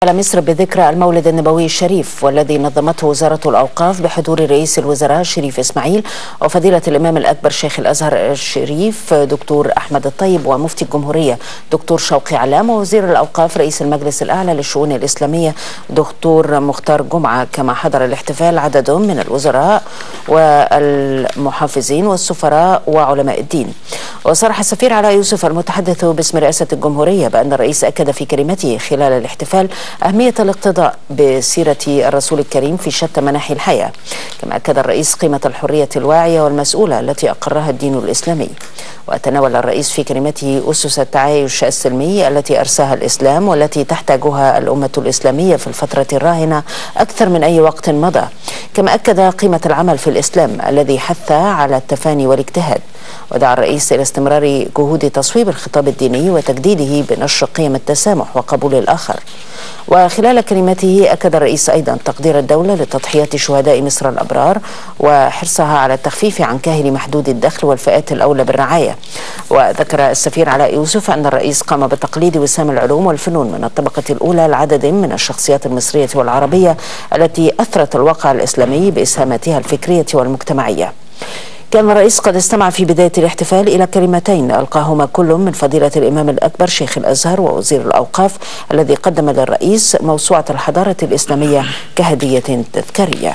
على مصر بذكرى المولد النبوي الشريف والذي نظمته وزارة الأوقاف بحضور رئيس الوزراء شريف إسماعيل وفضيلة الإمام الأكبر شيخ الأزهر الشريف دكتور أحمد الطيب ومفتي الجمهورية دكتور شوقي علام ووزير الأوقاف رئيس المجلس الأعلى للشؤون الإسلامية دكتور مختار جمعة. كما حضر الاحتفال عدد من الوزراء والمحافظين والسفراء وعلماء الدين. وصرح السفير علاء يوسف المتحدث باسم رئاسة الجمهورية بأن الرئيس أكد في كلمته خلال الاحتفال أهمية الاقتداء بسيرة الرسول الكريم في شتى مناحي الحياة. كما أكد الرئيس قيمة الحرية الواعية والمسؤولة التي أقرها الدين الإسلامي. وتناول الرئيس في كلمته أسس التعايش السلمي التي أرساها الإسلام والتي تحتاجها الأمة الإسلامية في الفترة الراهنة أكثر من أي وقت مضى. كما أكد قيمة العمل في الإسلام الذي حث على التفاني والاجتهاد. ودعا الرئيس إلى استمرار جهود تصويب الخطاب الديني وتجديده بنشر قيم التسامح وقبول الآخر. وخلال كلمته أكد الرئيس أيضا تقدير الدولة لتضحيات شهداء مصر الأبرار وحرصها على التخفيف عن كاهل محدود الدخل والفئات الأولى بالرعاية. وذكر السفير علاء يوسف أن الرئيس قام بتقليد وسام العلوم والفنون من الطبقة الأولى لعدد من الشخصيات المصرية والعربية التي أثرت الواقع الإسلامي بإسهاماتها الفكرية والمجتمعية. كان الرئيس قد استمع في بداية الاحتفال إلى كلمتين ألقاهما كل من فضيلة الإمام الأكبر شيخ الأزهر ووزير الأوقاف الذي قدم للرئيس موسوعة الحضارة الإسلامية كهدية تذكارية.